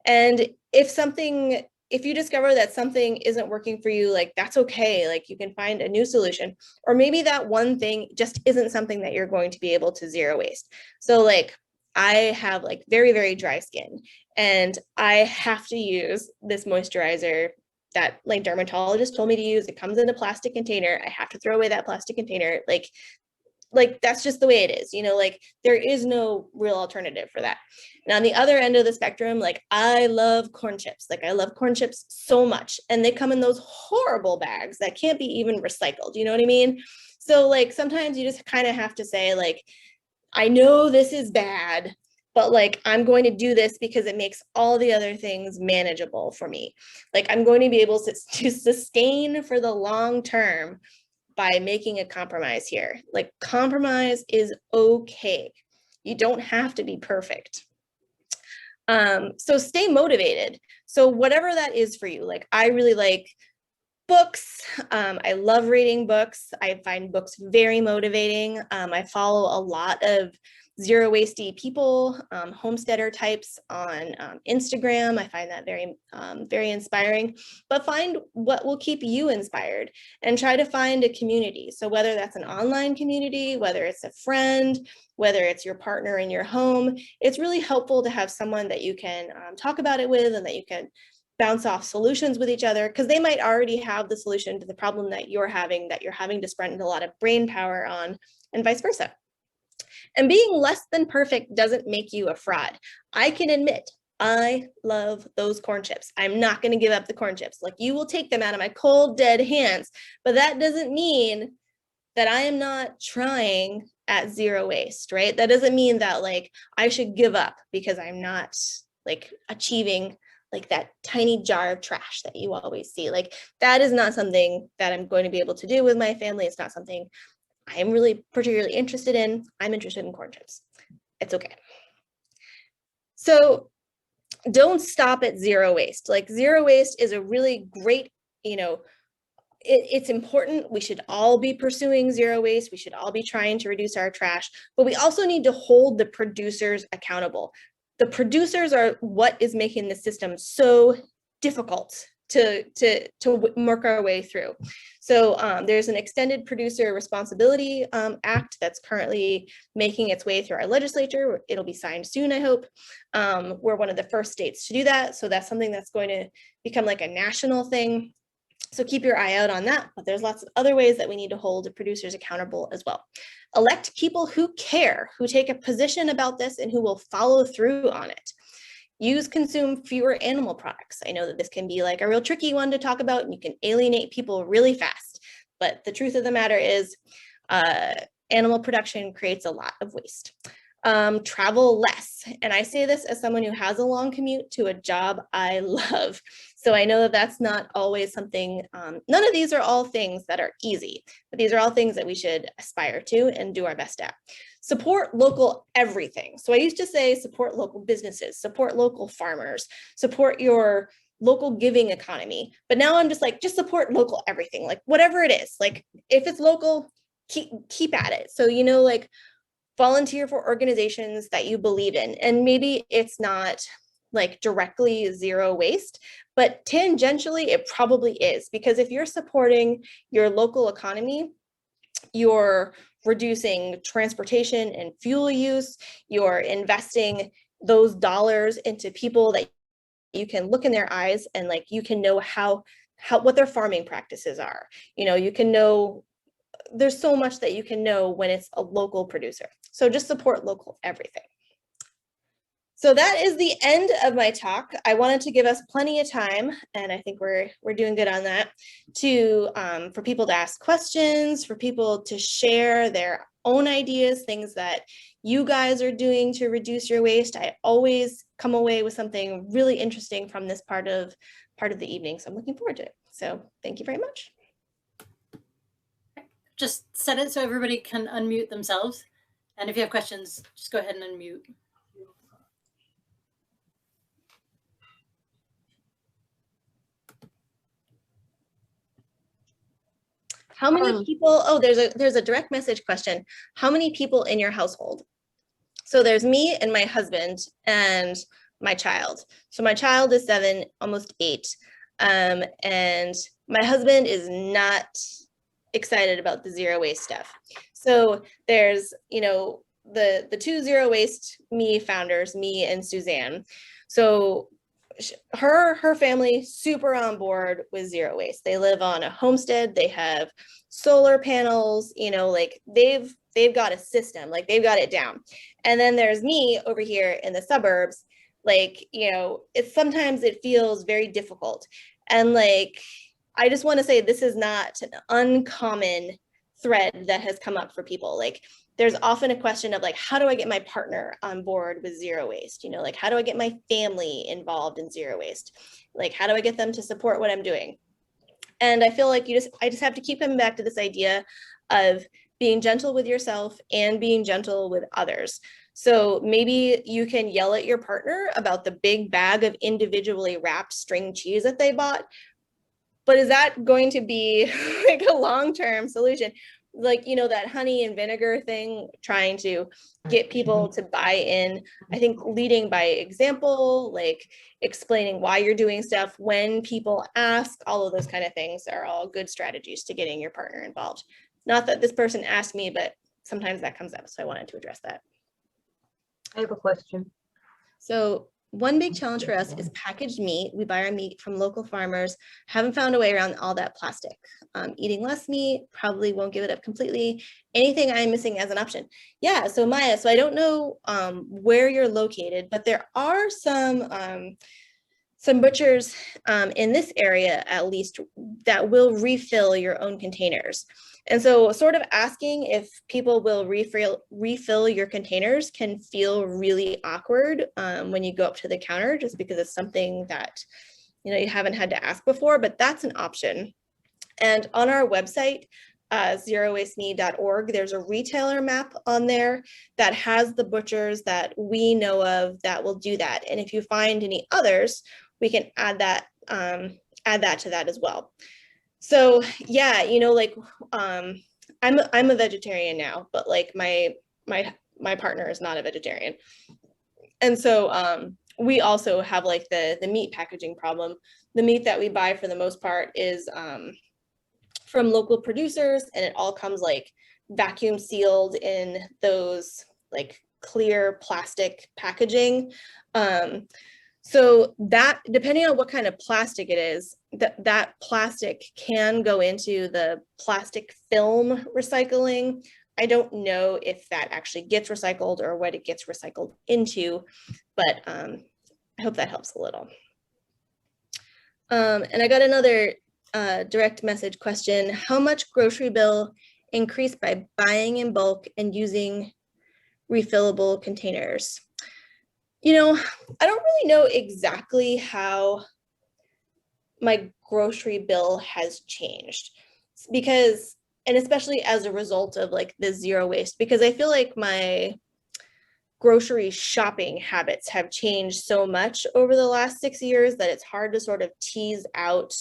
And if something if you discover that something isn't working for you, like that's okay. Like you can find a new solution, or maybe that one thing just isn't something that you're going to be able to zero waste. So like I have like very, very dry skin, and I have to use this moisturizer that like dermatologist told me to use. It comes in a plastic container. I have to throw away that plastic container. Like that's just the way it is, you know, like there is no real alternative for that. And on the other end of the spectrum, like I love corn chips. Like I love corn chips so much, and they come in those horrible bags that can't be even recycled. You know what I mean? So like sometimes you just kind of have to say like, I know this is bad, but like I'm going to do this because it makes all the other things manageable for me. Like I'm going to be able to sustain for the long term by making a compromise here. Like compromise is okay. You don't have to be perfect. So stay motivated. So whatever that is for you, like I really like books. I love reading books. I find books very motivating. I follow a lot of zero wastey people, homesteader types on Instagram. I find that very inspiring, but find what will keep you inspired and try to find a community. So whether that's an online community, whether it's a friend, whether it's your partner in your home, it's really helpful to have someone that you can talk about it with, and that you can bounce off solutions with each other, because they might already have the solution to the problem that you're having to spend a lot of brain power on, and vice versa. And being less than perfect doesn't make you a fraud. I can admit, I love those corn chips. I'm not going to give up the corn chips. Like you will take them out of my cold, dead hands, but that doesn't mean that I am not trying at zero waste, right? That doesn't mean that like I should give up because I'm not like achieving like that tiny jar of trash that you always see. Like that is not something that I'm going to be able to do with my family. It's not something I'm really particularly interested in. I'm interested in corn chips. It's okay. So don't stop at zero waste. Like zero waste is a really great, you know, it's important. We should all be pursuing zero waste. We should all be trying to reduce our trash, but we also need to hold the producers accountable. The producers are what is making the system so difficult to work our way through. So there's an Extended Producer Responsibility Act that's currently making its way through our legislature. It'll be signed soon, I hope. We're one of the first states to do that. So that's something that's going to become like a national thing. So keep your eye out on that, but there's lots of other ways that we need to hold the producers accountable as well. Elect people who care, who take a position about this, and who will follow through on it. Consume fewer animal products. I know that this can be like a real tricky one to talk about, and you can alienate people really fast, but the truth of the matter is animal production creates a lot of waste. Travel less. And I say this as someone who has a long commute to a job I love. So I know that that's not always something, none of these are all things that are easy, but these are all things that we should aspire to and do our best at. Support local everything. So I used to say support local businesses, support local farmers, support your local giving economy. But now I'm just like, just support local everything, like whatever it is. Like if it's local, keep at it. So, you know, like volunteer for organizations that you believe in. And maybe it's not like directly zero waste, but tangentially it probably is, because if you're supporting your local economy, you're reducing transportation and fuel use, you're investing those dollars into people that you can look in their eyes and like you can know how what their farming practices are. You know, you can know, there's so much that you can know when it's a local producer. So just support local everything. So that is the end of my talk. I wanted to give us plenty of time, and I think we're doing good on that, to for people to ask questions, for people to share their own ideas, things that you guys are doing to reduce your waste. I always come away with something really interesting from this part of the evening, so I'm looking forward to it. So thank you very much. Just set it so everybody can unmute themselves. And if you have questions, just go ahead and unmute. How many people, oh, there's a direct message question. How many people in your household? So there's me and my husband and my child. So my child is 7, almost 8. And my husband is not excited about the zero waste stuff. So there's, you know, the two ZeroWasteME founders, me and Suzanne. So her family super on board with zero waste. They live on a homestead. They have solar panels, you know, like they've got a system, like they've got it down. And then there's me over here in the suburbs, like, you know, sometimes it feels very difficult. And like, I just want to say this is not an uncommon thread that has come up for people. Like, there's often a question of like, how do I get my partner on board with zero waste? You know, like, how do I get my family involved in zero waste? Like, how do I get them to support what I'm doing? And I feel like I just have to keep coming back to this idea of being gentle with yourself and being gentle with others. So maybe you can yell at your partner about the big bag of individually wrapped string cheese that they bought, but is that going to be like a long-term solution? Like, you know, that honey and vinegar thing, trying to get people to buy in, I think leading by example, like explaining why you're doing stuff when people ask, all of those kind of things are all good strategies to getting your partner involved. Not that this person asked me, but sometimes that comes up. So I wanted to address that. I have a question. So one big challenge for us is packaged meat. We buy our meat from local farmers. Haven't found a way around all that plastic. Eating less meat, probably won't give it up completely. Anything I'm missing as an option? Yeah, so Maya, so I don't know where you're located, but there are some butchers in this area, at least, that will refill your own containers. And so sort of asking if people will refill your containers can feel really awkward when you go up to the counter, just because it's something that, you know, you haven't had to ask before, but that's an option. And on our website, ZeroWasteME.org, there's a retailer map on there that has the butchers that we know of that will do that. And if you find any others, we can add that to that as well. So yeah, you know, like I'm a vegetarian now, but like my partner is not a vegetarian. And so we also have like the meat packaging problem. The meat that we buy for the most part is from local producers, and it all comes like vacuum sealed in those like clear plastic packaging. So that, depending on what kind of plastic it is, that plastic can go into the plastic film recycling. I don't know if that actually gets recycled or what it gets recycled into, but I hope that helps a little. And I got another direct message question. How much grocery bill increased by buying in bulk and using refillable containers? You know, I don't really know exactly how my grocery bill has changed, because, and especially as a result of like the zero waste, because I feel like my grocery shopping habits have changed so much over the last 6 years that it's hard to sort of tease out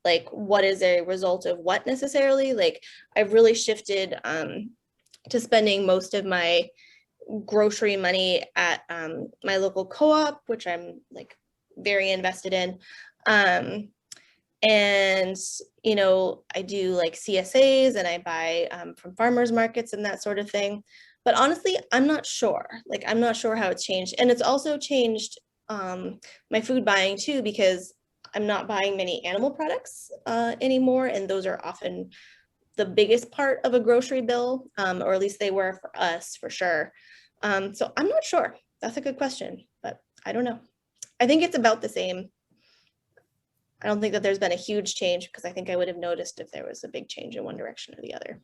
like what is a result of what necessarily. Like I've really shifted to spending most of my grocery money at my local co-op, which I'm like very invested in. And, you know, I do like CSAs and I buy from farmers markets and that sort of thing. But honestly, I'm not sure. Like, I'm not sure how it's changed. And it's also changed my food buying too, because I'm not buying many animal products anymore. And those are often the biggest part of a grocery bill, or at least they were for us for sure. So I'm not sure. That's a good question, but I don't know. I think it's about the same. I don't think that there's been a huge change, because I think I would have noticed if there was a big change in one direction or the other.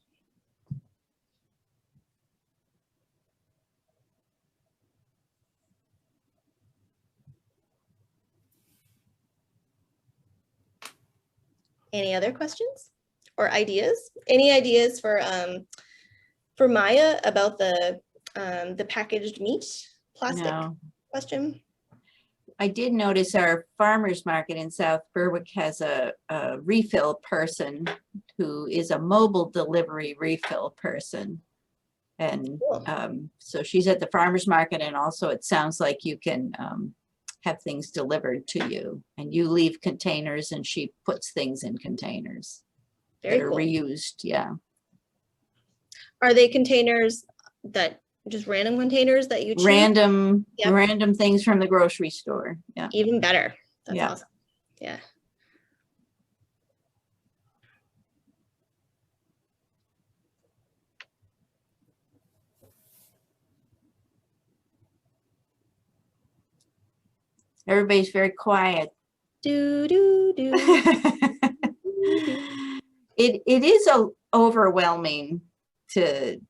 Any other questions or ideas? Any ideas for Maya about the packaged meat plastic No. question? I did notice our farmers market in South Berwick has a refill person who is a mobile delivery refill person. And Cool. so she's at the farmers market, and also it sounds like you can have things delivered to you, and you leave containers and she puts things in containers Very that are cool. reused. Yeah. Are they containers that just random containers that you choose? Random, Yep. random things from the grocery store. Yeah. Even better. That's Yeah. awesome. Yeah. Everybody's very quiet. Do, do, do. It is overwhelming to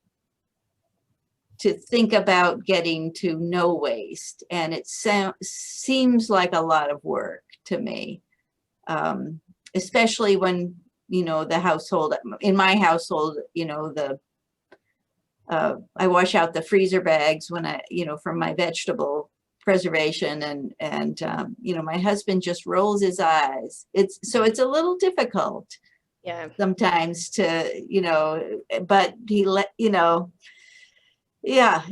think about getting to no waste, and it seems like a lot of work to me, especially when, you know, the household, in my household, you know, I wash out the freezer bags when I, you know, from my vegetable preservation, and you know, my husband just rolls his eyes. It's a little difficult Yeah. sometimes to, you know, but you know, yeah,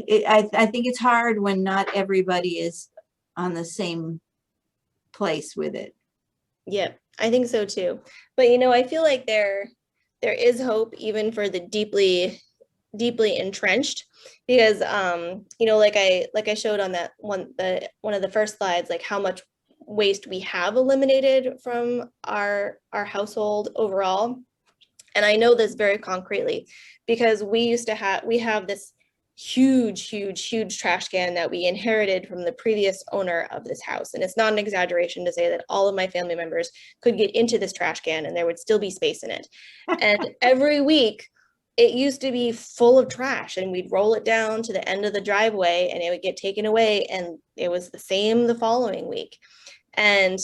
I think it's hard when not everybody is on the same place with it. Yeah, I think so too. But you know, I feel like there is hope even for the deeply entrenched, because you know, like I showed on that one of the first slides, like how much waste we have eliminated from our household overall. And I know this very concretely because we have this huge trash can that we inherited from the previous owner of this house. And it's not an exaggeration to say that all of my family members could get into this trash can and there would still be space in it. And every week it used to be full of trash, and we'd roll it down to the end of the driveway and it would get taken away, and it was the same the following week. And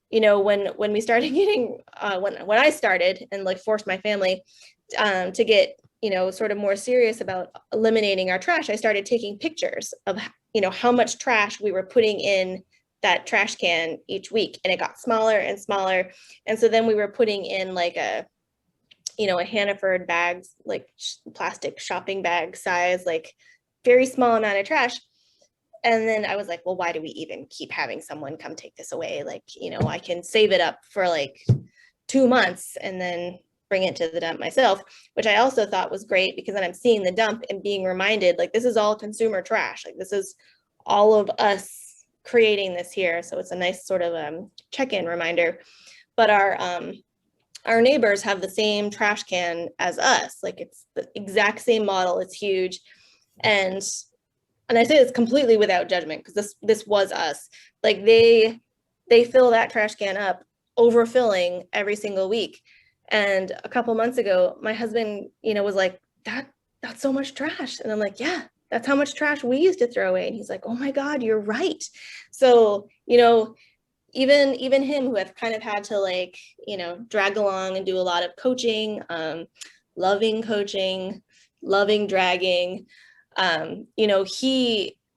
you know, when we started getting when I started and like forced my family to get, you know, sort of more serious about eliminating our trash, I started taking pictures of, you know, how much trash we were putting in that trash can each week, and it got smaller and smaller. And so then we were putting in like a, you know, a Hannaford bags, like plastic shopping bag size, like very small amount of trash. And then I was like, well, why do we even keep having someone come take this away? Like, you know, I can save it up for like 2 months and then bring it to the dump myself, which I also thought was great, because then I'm seeing the dump and being reminded, like, this is all consumer trash. Like, this is all of us creating this here. So it's a nice sort of check-in reminder. But our neighbors have the same trash can as us. Like, it's the exact same model. It's huge. And I say this completely without judgment, because this was us. Like, they fill that trash can up, overfilling every single week. And a couple months ago, my husband, you know, was like, that's so much trash. And I'm like, yeah, that's how much trash we used to throw away. And he's like, oh my God, you're right. So, you know, even him, who have kind of had to, like, you know, drag along and do a lot of coaching, loving coaching, loving dragging, you know,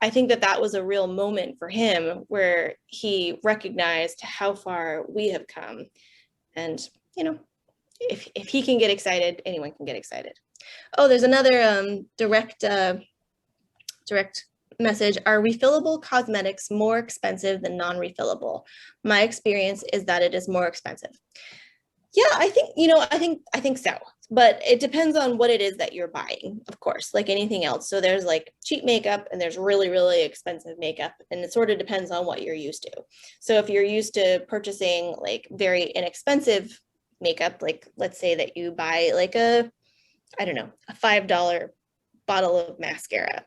I think that was a real moment for him where he recognized how far we have come. And, you know, if he can get excited, anyone can get excited. Oh, there's another direct message. Are refillable cosmetics more expensive than non-refillable? My experience is that it is more expensive. Yeah, I think, you know, I think so. But it depends on what it is that you're buying, of course, like anything else. So there's like cheap makeup and there's really, really expensive makeup. And it sort of depends on what you're used to. So if you're used to purchasing like very inexpensive makeup, like let's say that you buy like a $5 bottle of mascara,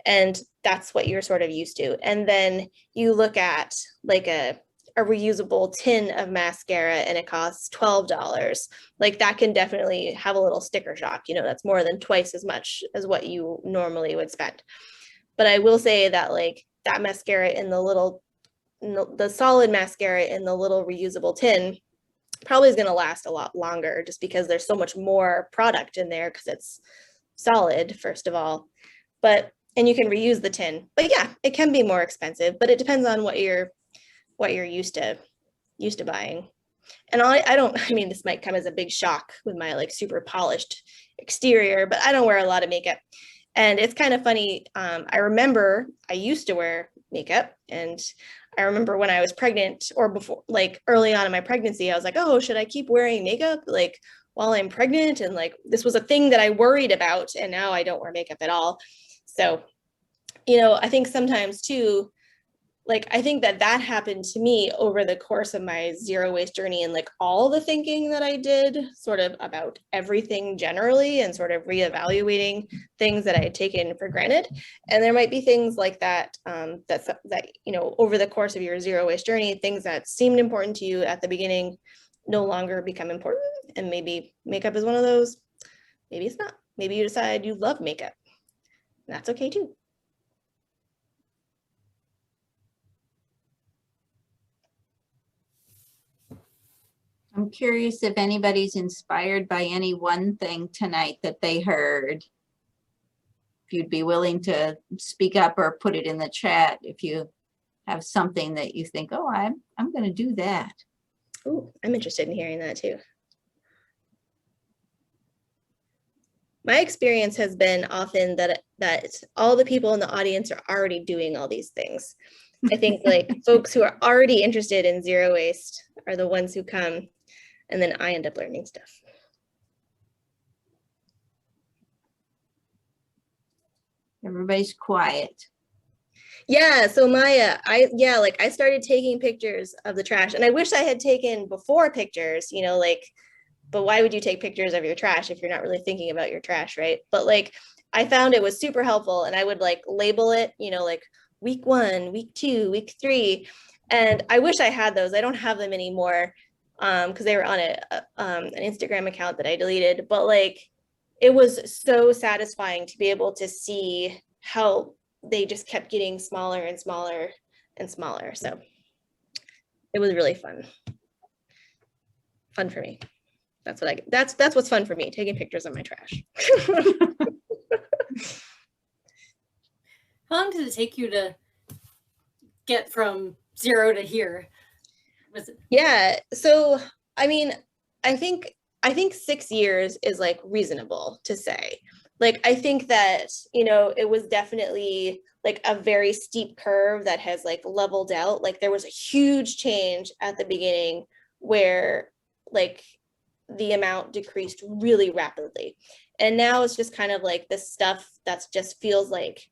and that's what you're sort of used to. And then you look at like a reusable tin of mascara and it costs $12. Like, that can definitely have a little sticker shock. You know, that's more than twice as much as what you normally would spend. But I will say that, like, that mascara in the solid mascara in the little reusable tin probably is going to last a lot longer, just because there's so much more product in there because it's solid, first of all. And you can reuse the tin. But yeah, it can be more expensive, but it depends on what you're used to buying. And I mean, this might come as a big shock with my like super polished exterior, but I don't wear a lot of makeup. And it's kind of funny. I remember I used to wear makeup, and I remember when I was pregnant, or before, like early on in my pregnancy, I was like, oh, should I keep wearing makeup like while I'm pregnant? And like, this was a thing that I worried about, and now I don't wear makeup at all. So, you know, I think sometimes too, like, I think that that happened to me over the course of my zero waste journey, and like all the thinking that I did sort of about everything generally, and sort of reevaluating things that I had taken for granted. And there might be things like that, that, you know, over the course of your zero waste journey, things that seemed important to you at the beginning no longer become important. And maybe makeup is one of those. Maybe it's not. Maybe you decide you love makeup. That's okay too. I'm curious if anybody's inspired by any one thing tonight that they heard. If you'd be willing to speak up or put it in the chat if you have something that you think, oh, I'm going to do that. Ooh, I'm interested in hearing that too. My experience has been often that all the people in the audience are already doing all these things. I think like folks who are already interested in zero waste are the ones who come, and then I end up learning stuff. Everybody's quiet. Yeah, so Maya, I started taking pictures of the trash, and I wish I had taken before pictures, you know, like, but why would you take pictures of your trash if you're not really thinking about your trash, right? But like, I found it was super helpful, and I would like label it, you know, like week 1, week 2, week 3. And I wish I had those. I don't have them anymore because they were on an Instagram account that I deleted. But like, it was so satisfying to be able to see how they just kept getting smaller and smaller and smaller. So it was really fun. Fun for me. That's what's fun for me, taking pictures of my trash. How long did it take you to get from 0 to here? Was it? Yeah, so I mean, I think 6 years is like reasonable to say. Like, I think that, you know, it was definitely like a very steep curve that has like leveled out. Like, there was a huge change at the beginning where like the amount decreased really rapidly. And now it's just kind of like this stuff that's just feels like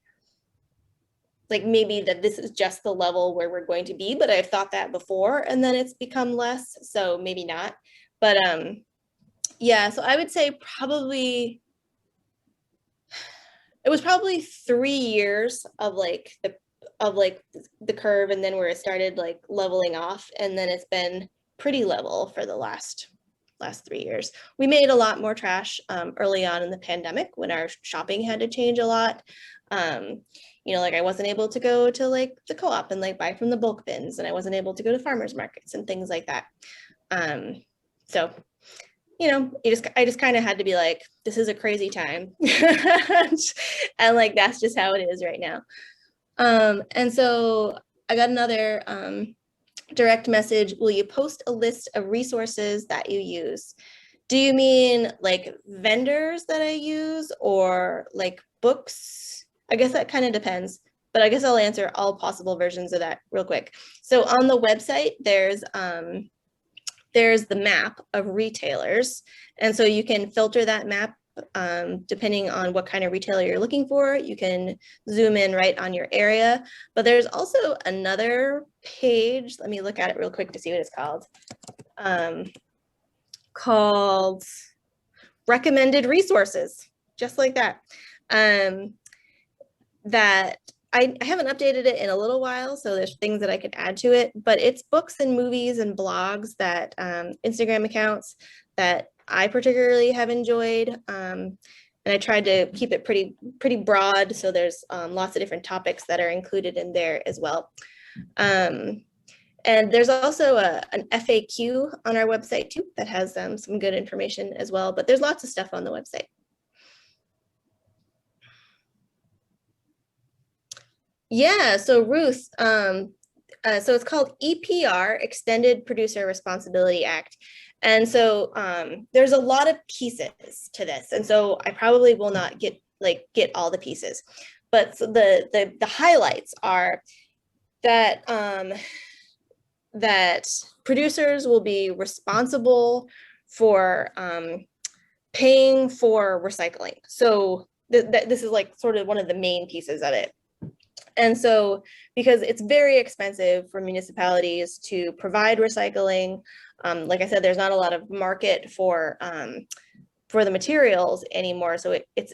maybe that this is just the level where we're going to be, but I've thought that before, and then it's become less, so maybe not. But yeah, so I would say probably it was probably 3 years of like the curve, and then where it started like leveling off, and then it's been pretty level for the last 3 years. We made a lot more trash early on in the pandemic when our shopping had to change a lot. You know, like I wasn't able to go to like the co-op and like buy from the bulk bins, and I wasn't able to go to farmers markets and things like that. So, you know, I just kind of had to be like, this is a crazy time. And like, that's just how it is right now. And so I got another direct message. Will you post a list of resources that you use? Do you mean like vendors that I use, or like books? I guess that kind of depends, but I guess I'll answer all possible versions of that real quick. So on the website, there's the map of retailers. And so you can filter that map depending on what kind of retailer you're looking for. You can zoom in right on your area, but there's also another page. Let me look at it real quick to see what it's called. Called recommended resources, just like that. That I haven't updated it in a little while, so there's things that I could add to it, but it's books and movies and blogs that Instagram accounts that I particularly have enjoyed. And I tried to keep it pretty broad, so there's lots of different topics that are included in there as well. And there's also an FAQ on our website too that has some good information as well, but there's lots of stuff on the website. Yeah, so Ruth, so it's called EPR, Extended Producer Responsibility Act. And so there's a lot of pieces to this. And so I probably will not get like get all the pieces. But so the highlights are that that producers will be responsible for paying for recycling. So this is like sort of one of the main pieces of it. And so, because it's very expensive for municipalities to provide recycling, like I said, there's not a lot of market for the materials anymore. So it's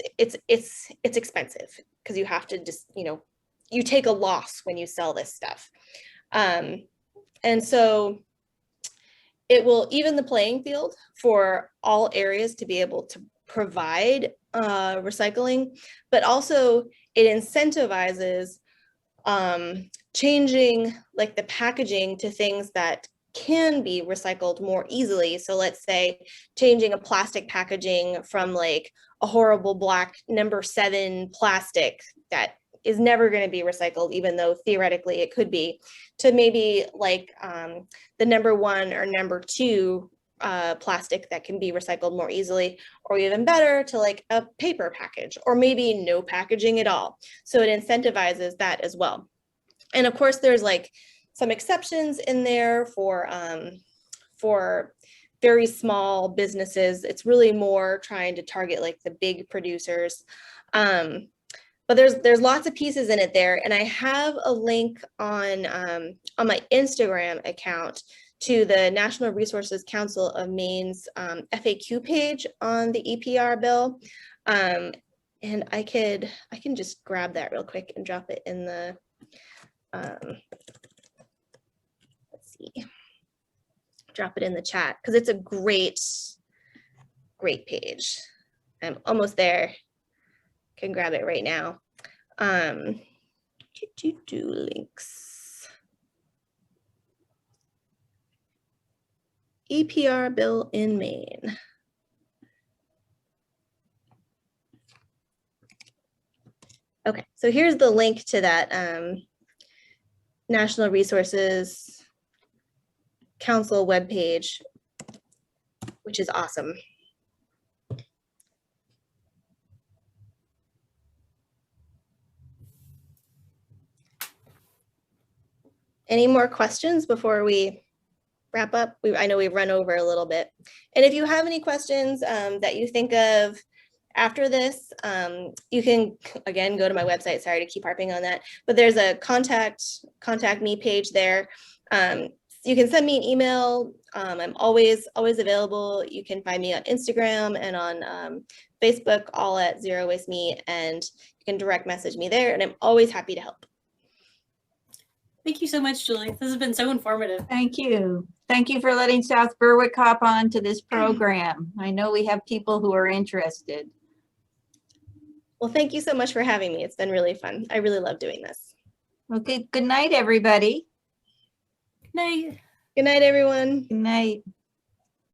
expensive because you have to just, you know, you take a loss when you sell this stuff. And so it will even the playing field for all areas to be able to provide recycling, but also it incentivizes changing like the packaging to things that can be recycled more easily. So let's say changing a plastic packaging from like a horrible black number 7 plastic that is never going to be recycled, even though theoretically it could be, to maybe like the number 1 or number 2 plastic that can be recycled more easily, or even better to like a paper package, or maybe no packaging at all. So it incentivizes that as well. And of course, there's like some exceptions in there for very small businesses. It's really more trying to target like the big producers. But there's lots of pieces in it there. And I have a link on my Instagram account to the National Resources Council of Maine's FAQ page on the EPR bill. And I can just grab that real quick and drop it in the, let's see, drop it in the chat, because it's a great page. I'm almost there. Can grab it right now. Links. EPR bill in Maine. Okay, so here's the link to that National Resources Council webpage, which is awesome. Any more questions before we wrap up? I know we've run over a little bit. And if you have any questions that you think of after this, you can, again, go to my website. Sorry to keep harping on that, but there's a contact me page there. You can send me an email. I'm always available. You can find me on Instagram and on Facebook, all at ZeroWasteME, and you can direct message me there, and I'm always happy to help. Thank you so much, Julie. This has been so informative. Thank you. Thank you for letting South Berwick hop on to this program. I know we have people who are interested. Well, thank you so much for having me. It's been really fun. I really love doing this. Okay, good night, everybody. Good night. Good night, everyone. Good night.